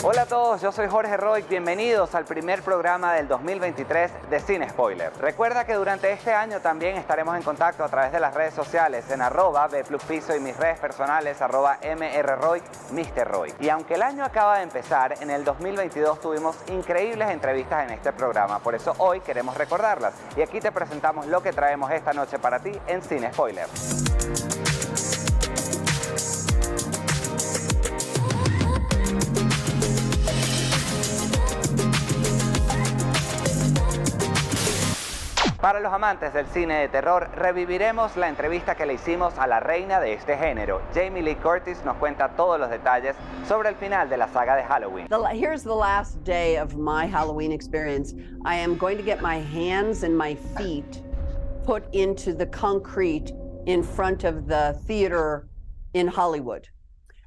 Hola a todos, yo soy Jorge Roy, bienvenidos al primer programa del 2023 de Cine Spoiler. Recuerda que durante este año también estaremos en contacto a través de las redes sociales en @bpluspiso y mis redes personales @mrroy, Mr. Roy. Y aunque el año acaba de empezar, en el 2022 tuvimos increíbles entrevistas en este programa, por eso hoy queremos recordarlas. Y aquí te presentamos lo que traemos esta noche para ti en Cine Spoiler. Para los amantes del cine de terror, reviviremos la entrevista que le hicimos a la reina de este género. Jamie Lee Curtis nos cuenta todos los detalles sobre el final de la saga de Halloween. Here's the last day of my Halloween experience. I am going to get my hands and my feet put into the concrete in front of the theater in Hollywood.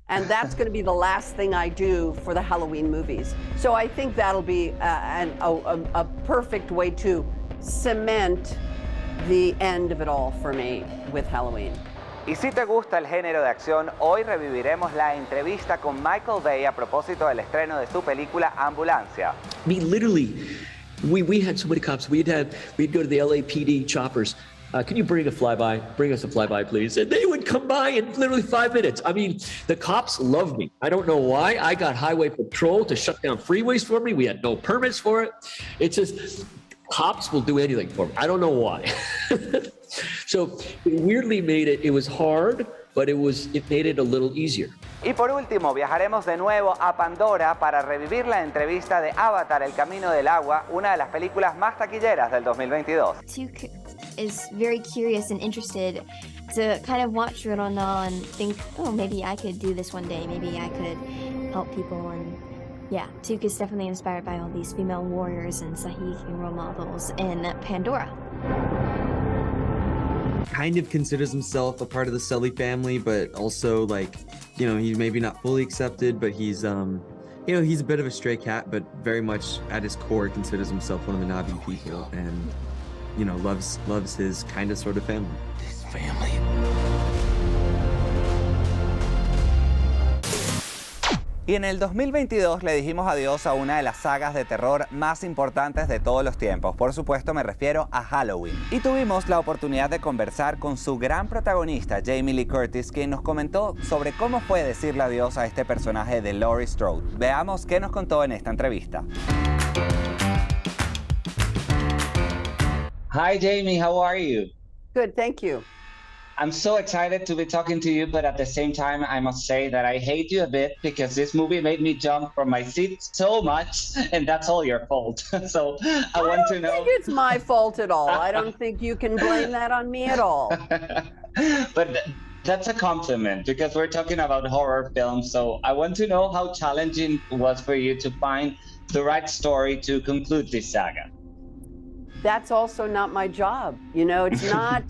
And that's going to be the last thing I do for the Halloween movies. So I think that'll be a perfect way to cement the end of it all for me with Halloween. Y si te gusta el género de acción, hoy reviviremos la entrevista con Michael Bay a propósito del estreno de su película Ambulancia. I mean, literally, we had so many cops. We'd go to the LAPD choppers. Can you bring us a flyby, please? And they would come by in literally 5 minutes. I mean, the cops love me. I don't know why. I got highway patrol to shut down freeways for me. We had no permits for it. It's just, cops will do anything for me. I don't know why. So it weirdly it was hard, but it made it a little easier. Y por último, viajaremos de nuevo a Pandora para revivir la entrevista de Avatar, El Camino del Agua, una de las películas más taquilleras del 2022. Tuke is very curious and interested to kind of watch Rodonal and think, oh, maybe I could do this one day. Maybe I could help people. And yeah, Tuke is definitely inspired by all these female warriors and Sahik and role models in Pandora. Kind of considers himself a part of the Sully family, but also he's maybe not fully accepted, but he's he's a bit of a stray cat, but very much at his core considers himself one of the Na'vi people, and loves his kind of sort of family. His family. Y en el 2022 le dijimos adiós a una de las sagas de terror más importantes de todos los tiempos. Por supuesto me refiero a Halloween. Y tuvimos la oportunidad de conversar con su gran protagonista, Jamie Lee Curtis, quien nos comentó sobre cómo fue decirle adiós a este personaje de Laurie Strode. Veamos qué nos contó en esta entrevista. Hi Jamie, how are you? Good, thank you. I'm so excited to be talking to you, but at the same time, I must say that I hate you a bit because this movie made me jump from my seat so much, and that's all your fault. So I want to know. I don't think it's my fault at all. I don't think you can blame that on me at all. But that's a compliment because we're talking about horror films. So I want to know how challenging it was for you to find the right story to conclude this saga. That's also not my job. It's not.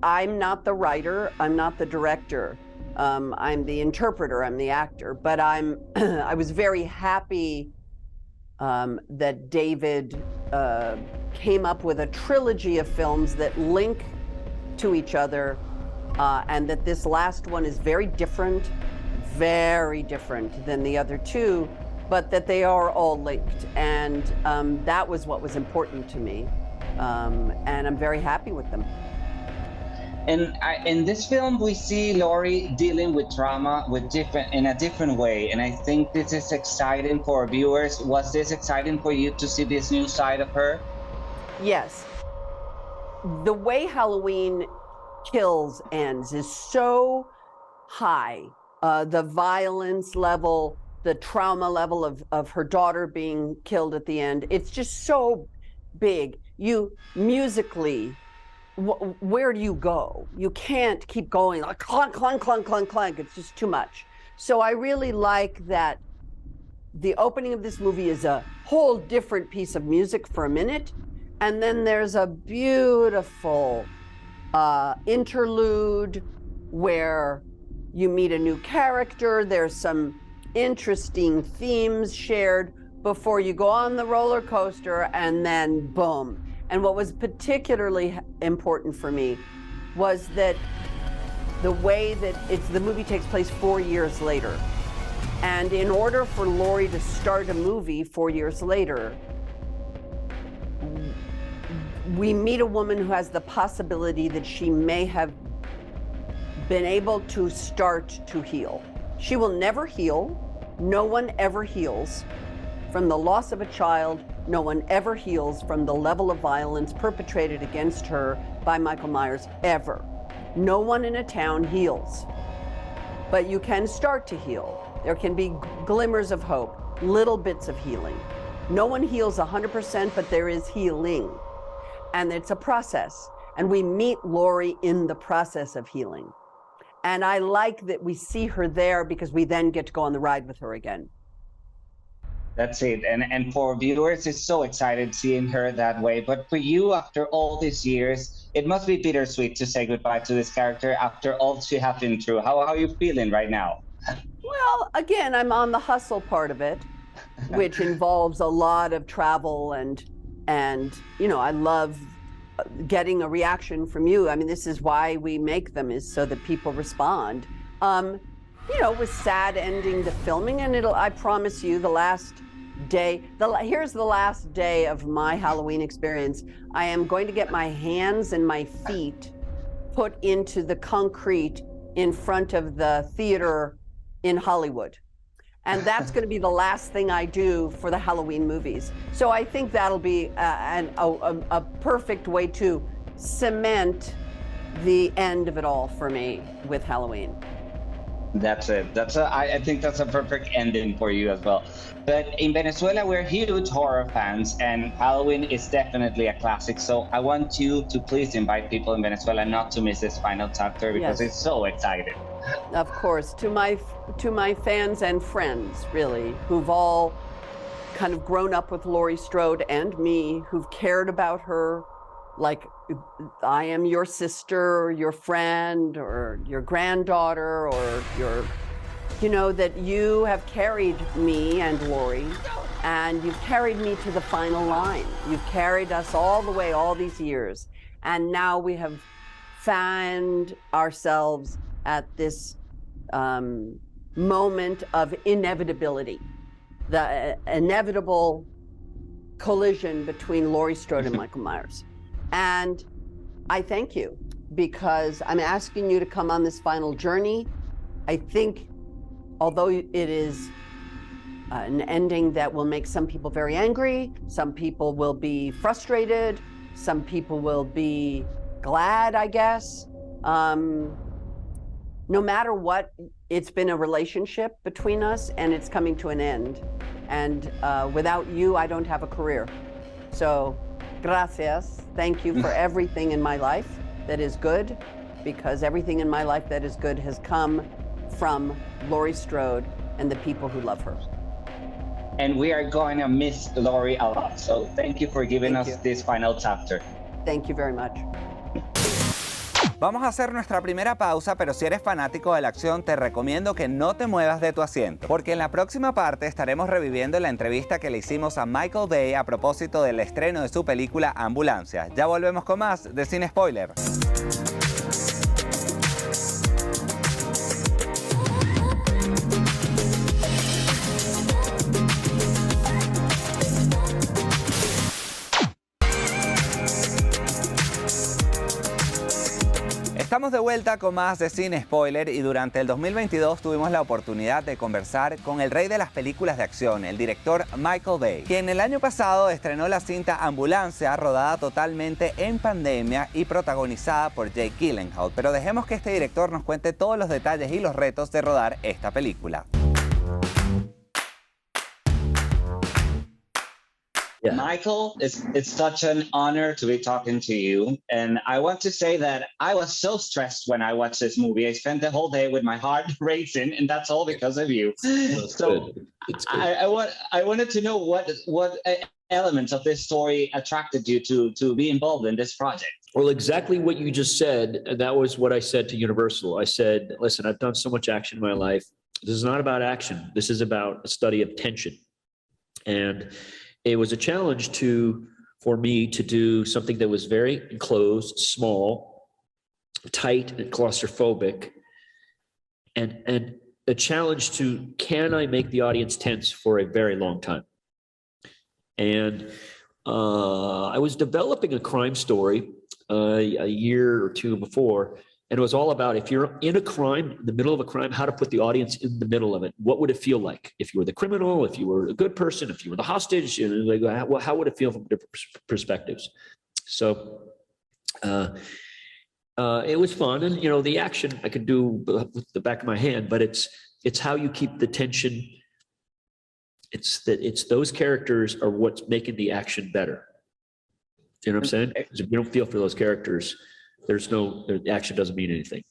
I'm not the writer, I'm not the director, I'm the interpreter, I'm the actor, but I was very happy that David came up with a trilogy of films that link to each other, and that this last one is very different than the other two, but that they are all linked, and that was what was important to me. And I'm very happy with them. And in this film, we see Laurie dealing with trauma in a different way. And I think this is exciting for viewers. Was this exciting for you to see this new side of her? Yes. The way Halloween Kills ends is so high. The violence level, the trauma level of her daughter being killed at the end, it's just so big. You musically, where do you go? You can't keep going like clunk, clunk, clunk, clunk, clunk. It's just too much. So I really like that the opening of this movie is a whole different piece of music for a minute. And then there's a beautiful interlude where you meet a new character. There's some interesting themes shared before you go on the roller coaster, and then boom. And what was particularly important for me was that the way that the movie takes place 4 years later. And in order for Laurie to start a movie 4 years later, we meet a woman who has the possibility that she may have been able to start to heal. She will never heal. No one ever heals from the loss of a child. No one ever heals from the level of violence perpetrated against her by Michael Myers, ever. No one in a town heals. But you can start to heal. There can be glimmers of hope, little bits of healing. No one heals 100%, but there is healing. And it's a process. And we meet Laurie in the process of healing. And I like that we see her there because we then get to go on the ride with her again. That's it. And for viewers, it's so excited seeing her that way. But for you, after all these years, it must be bittersweet to say goodbye to this character after all she has been through. How are you feeling right now? Well, again, I'm on the hustle part of it, which involves a lot of travel and you know, I love getting a reaction from you. I mean, this is why we make them, is so that people respond. You know, it was sad ending the filming, and I promise you, the last day, here's the last day of my Halloween experience. I am going to get my hands and my feet put into the concrete in front of the theater in Hollywood. And that's going to be the last thing I do for the Halloween movies. So I think that'll be a perfect way to cement the end of it all for me with Halloween. That's it. I think that's a perfect ending for you as well. But in Venezuela, we're huge horror fans, and Halloween is definitely a classic. So I want you to please invite people in Venezuela not to miss this final chapter because Yes. it's so exciting. Of course, to my fans and friends, really, who've all kind of grown up with Laurie Strode and me, who've cared about her like I am your sister or your friend or your granddaughter, or you know, that you have carried me and Laurie, and you've carried me to the final line. You've carried us all the way, all these years. And now we have found ourselves at this moment of inevitability, the inevitable collision between Laurie Strode and Michael Myers. And I thank you, because I'm asking you to come on this final journey. I think, although it is an ending that will make some people very angry, some people will be frustrated, some people will be glad, I guess. No matter what, it's been a relationship between us, and it's coming to an end. And without you, I don't have a career. So, gracias. Thank you for everything in my life that is good, because everything in my life that is good has come from Laurie Strode and the people who love her. And we are going to miss Laurie a lot. So thank you for giving Thank us you. this final chapter. Thank you very much. Vamos a hacer nuestra primera pausa, pero si eres fanático de la acción, te recomiendo que no te muevas de tu asiento, porque en la próxima parte estaremos reviviendo la entrevista que le hicimos a Michael Bay a propósito del estreno de su película Ambulancia. Ya volvemos con más de Sin Spoiler. Estamos de vuelta con más de Sin Spoiler, y durante el 2022 tuvimos la oportunidad de conversar con el rey de las películas de acción, el director Michael Bay, quien el año pasado estrenó la cinta Ambulancia, rodada totalmente en pandemia y protagonizada por Jake Gyllenhaal. Pero dejemos que este director nos cuente todos los detalles y los retos de rodar esta película. Yeah. Michael, it's such an honor to be talking to you. And I want to say that I was so stressed when I watched this movie. I spent the whole day with my heart racing, and that's all because of you. So It's good. I wanted to know what elements of this story attracted you to be involved in this project. Well, exactly what you just said. That was what I said to Universal. I said, listen, I've done so much action in my life. This is not about action. This is about a study of tension. And it was a challenge for me to do something that was very enclosed, small, tight, and claustrophobic, and a challenge to, can I make the audience tense for a very long time? And I was developing a crime story a year or two before, and it was all about, if you're in a crime, in the middle of a crime, how to put the audience in the middle of it. What would it feel like if you were the criminal, if you were a good person, if you were the hostage? You know, like, how would it feel from different perspectives? So it was fun, and you know, the action I could do with the back of my hand, but it's how you keep the tension. It's those characters are what's making the action better. You know what I'm saying? Because if you don't feel for those characters, the action doesn't mean anything.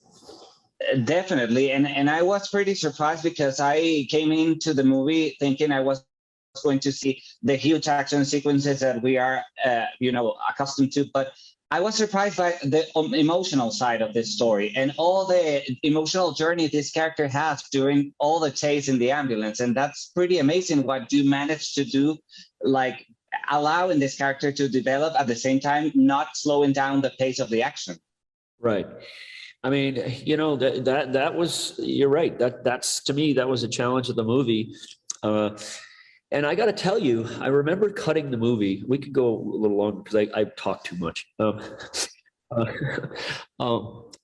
Definitely, and I was pretty surprised because I came into the movie thinking I was going to see the huge action sequences that we are, accustomed to, but I was surprised by the emotional side of this story and all the emotional journey this character has during all the chase in the ambulance, and that's pretty amazing what you managed to do, like allowing this character to develop at the same time, not slowing down the pace of the action. Right. I mean, you know, that was, you're right. That's to me, that was a challenge of the movie. And I got to tell you, I remember cutting the movie. We could go a little longer because I talk too much. I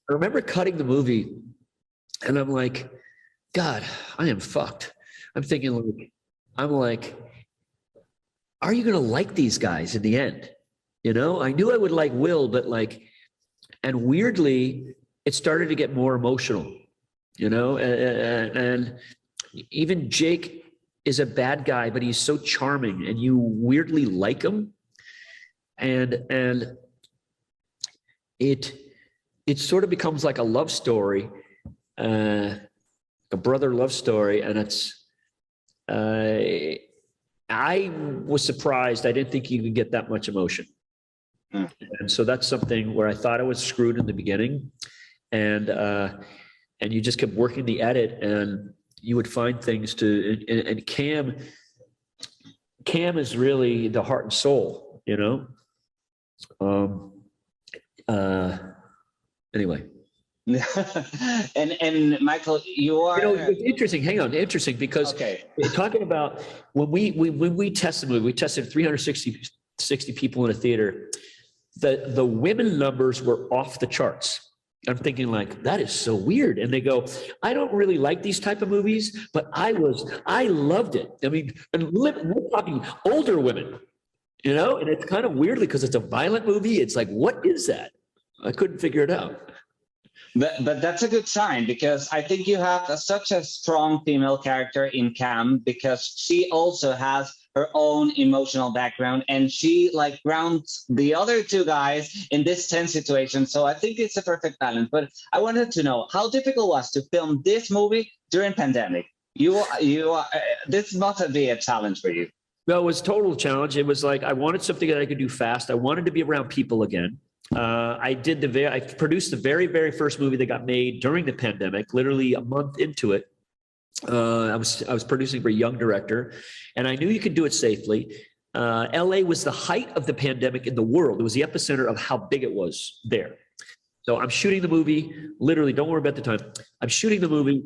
remember cutting the movie, and I'm like, God, I am fucked. I'm thinking, I'm like, are you going to like these guys in the end? You know, I knew I would like Will, but like, and weirdly, it started to get more emotional, you know, and even Jake is a bad guy, but he's so charming and you weirdly like him. And it sort of becomes like a love story, a brother love story. And it's, I was surprised. I didn't think you could get that much emotion. And so that's something where I thought I was screwed in the beginning, and you just kept working the edit, and you would find things to, and Cam is really the heart and soul, you know? Anyway. and Michael, you are, you know, it's interesting. Hang on, interesting, because we're talking about when we tested the movie, we tested 360 people in a theater. The women numbers were off the charts. I'm thinking like, that is so weird. And they go, I don't really like these type of movies, but I loved it. I mean, and we're talking older women, you know, and it's kind of weirdly, because it's a violent movie. It's like, what is that? I couldn't figure it out. But that's a good sign, because I think you have such a strong female character in Cam, because she also has her own emotional background, and she like grounds the other two guys in this tense situation. So I think it's a perfect balance. But I wanted to know how difficult it was to film this movie during pandemic. This must be a challenge for you. No, it was a total challenge. It was like, I wanted something that I could do fast. I wanted to be around people again. I produced the very, very first movie that got made during the pandemic, literally a month into it. I was producing for a young director, and I knew you could do it safely. LA was the height of the pandemic in the world. It was the epicenter of how big it was there. So I'm shooting the movie, literally, don't worry about the time. I'm shooting the movie.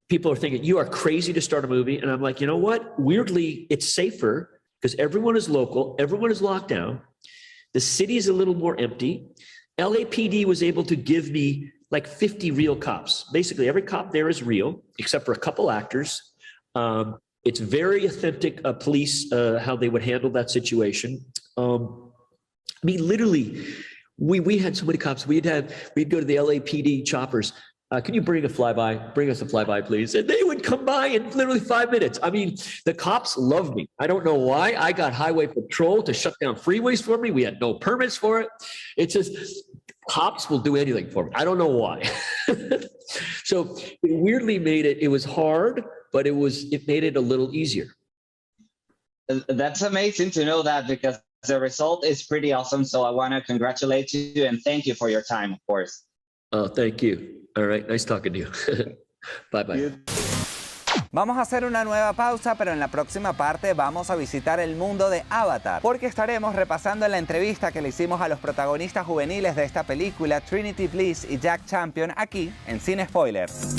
People are thinking, you are crazy to start a movie. And I'm like, you know what? Weirdly, it's safer because everyone is local. Everyone is locked down. The city is a little more empty. LAPD was able to give me like 50 real cops. Basically, every cop there is real, except for a couple actors. It's very authentic police, how they would handle that situation. I mean, literally, we had so many cops. We'd go to the LAPD choppers. Can you bring us a flyby, please? And they would come by in literally 5 minutes. I mean, the cops loved me. I don't know why. I got highway patrol to shut down freeways for me. We had no permits for it. It's just, cops will do anything for me. I don't know why. So it weirdly made it was hard, but it made it a little easier. That's amazing to know that, because the result is pretty awesome. So I want to congratulate you and thank you for your time, of course. Oh, thank you. All right. Nice talking to you. Bye-bye. Vamos a hacer una nueva pausa, pero en la próxima parte vamos a visitar el mundo de Avatar, porque estaremos repasando la entrevista que le hicimos a los protagonistas juveniles de esta película, Trinity Bliss y Jack Champion, aquí en Cine Spoilers.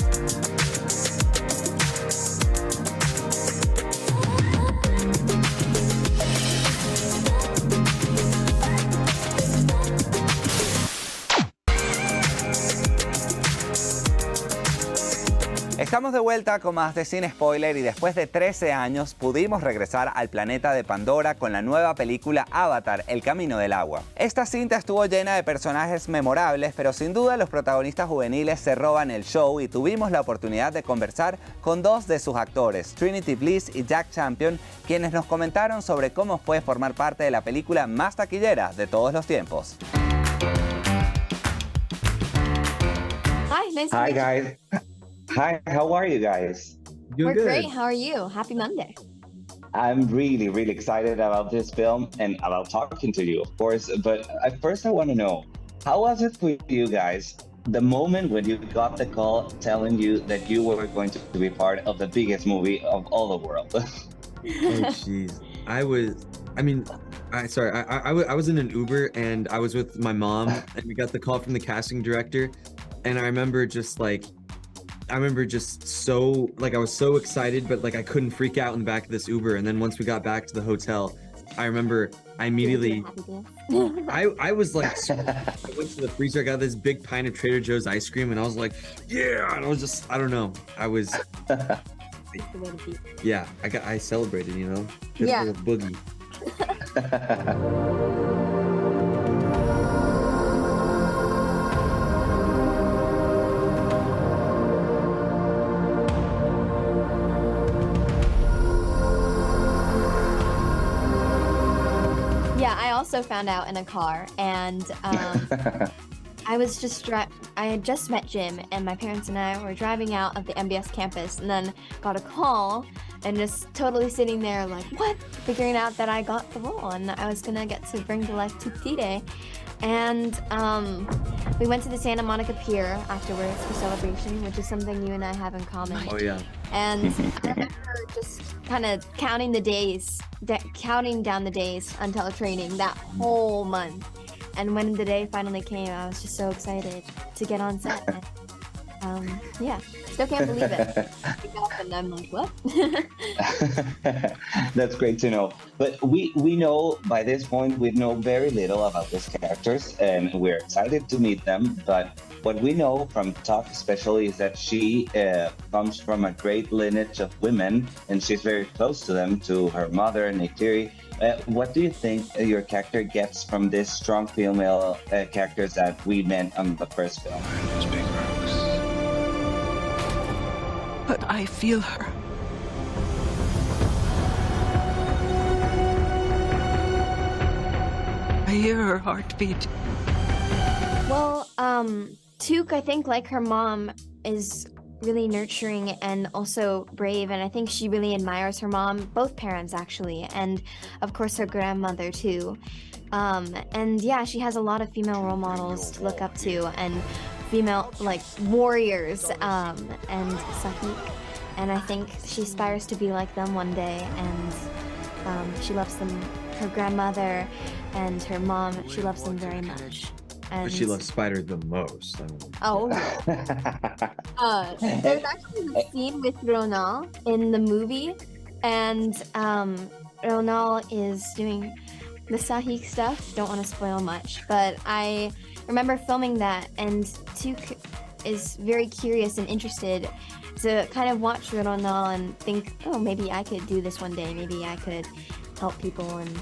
Estamos de vuelta con más de Cine Spoiler y después de 13 años pudimos regresar al planeta de Pandora con la nueva película Avatar, El Camino del Agua. Esta cinta estuvo llena de personajes memorables, pero sin duda los protagonistas juveniles se roban el show y tuvimos la oportunidad de conversar con dos de sus actores, Trinity Bliss y Jack Champion, quienes nos comentaron sobre cómo fue formar parte de la película más taquillera de todos los tiempos. Hi, nice to Hi meet you. guys. Hi, how are you guys? We're Good. great. How are you? Happy Monday. I'm really, really excited about this film and about talking to you, of course. But first, I want to know, how was it for you guys the moment when you got the call telling you that you were going to be part of the biggest movie of all the world? Oh, jeez. I was in an Uber and I was with my mom and we got the call from the casting director. And I remember just so, like, I was so excited, but like I couldn't freak out in the back of this Uber. And then once we got back to the hotel, I remember I immediately, I was like, I went to the freezer, I got this big pint of Trader Joe's ice cream and I was like, yeah, and I was just, I don't know. I was, yeah, I celebrated, you know? Did a Yeah. little boogie. Yeah, I also found out in a car, and I was just I had just met Jim, and my parents and I were driving out of the MBS campus, and then got a call, and just totally sitting there like, what? Figuring out that I got the role, and I was gonna get to bring to life Titire. And we went to the Santa Monica Pier afterwards for celebration, which is something you and I have in common. Oh yeah. And I remember just kind of counting the days, counting down the days until training that whole month. And when the day finally came, I was just so excited to get on set. And, yeah, still can't believe it. And I'm like, what? That's great to know. But we know by this point, we know very little about these characters and we're excited to meet them. But what we know from talk especially is that she comes from a great lineage of women and she's very close to them, to her mother, Neytiri. What do you think your character gets from these strong female characters that we met on the first film? But I feel her. I hear her heartbeat. Well, Took, I think, like her mom, is really nurturing and also brave, and I think she really admires her mom, both parents actually, and of course her grandmother too. And yeah, she has a lot of female role models to look up to, and female like warriors, and Sahik, and I think she aspires to be like them one day, and she loves them, her grandmother and her mom, she loves them very much. And But she loves Spider the most. I mean, oh, there's actually a scene with Ronal in the movie, and Ronal is doing the Sahik stuff. Don't want to spoil much, but I remember filming that, and Tuk is very curious and interested to kind of watch Ronal and think, oh, maybe I could do this one day. Maybe I could help people. And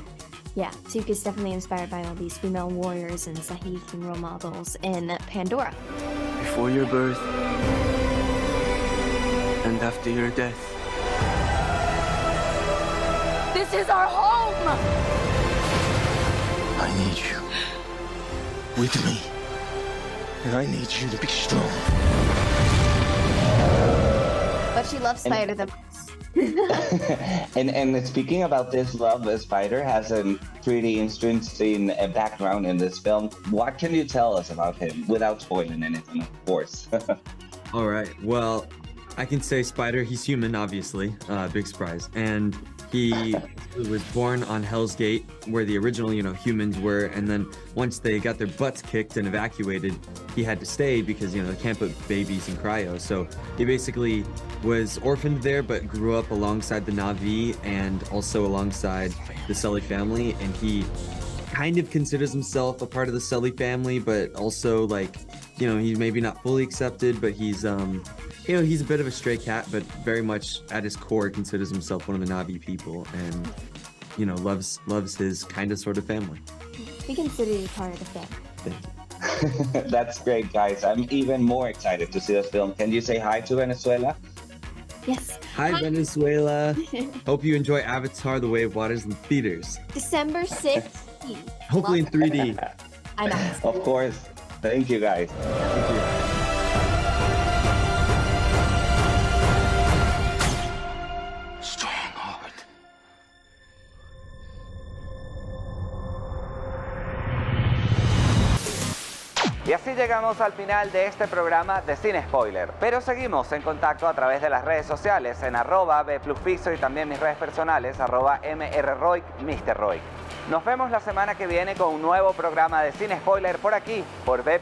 yeah, Tuk is definitely inspired by all these female warriors and Sahik and role models in Pandora. Before your birth and after your death. This is our home! I need you with me. And I need you to be strong. But she loves Spider the most. And speaking about this love, Spider has a pretty interesting background in this film. What can you tell us about him without spoiling anything, of course? all right. Well, I can say Spider, he's human, obviously, big surprise. And he was born on Hell's Gate, where the original, humans were. And then once they got their butts kicked and evacuated, he had to stay because, they can't put babies in cryo. So he basically was orphaned there, but grew up alongside the Na'vi and also alongside the Sully family. And he kind of considers himself a part of the Sully family, but also he's maybe not fully accepted, but he's he's a bit of a stray cat, but very much at his core considers himself one of the Na'vi people, and loves his kind of sort of family. We consider you part of the family. That's great, guys. I'm even more excited to see this film. Can you say hi to Venezuela? Yes. Hi, Venezuela. Hope you enjoy Avatar: The Way of Waters in theaters. December 6th. Hopefully in 3D. I'm out. Of course. Thank you, guys. Thank you. Strong heart. Y así llegamos al final de este programa de Cine Spoiler. Pero seguimos en contacto a través de las redes sociales en @bpluspiso y también mis redes personales @mrroy, Mr. Roy. Nos vemos la semana que viene con un nuevo programa de Cine Spoiler por aquí, por B+.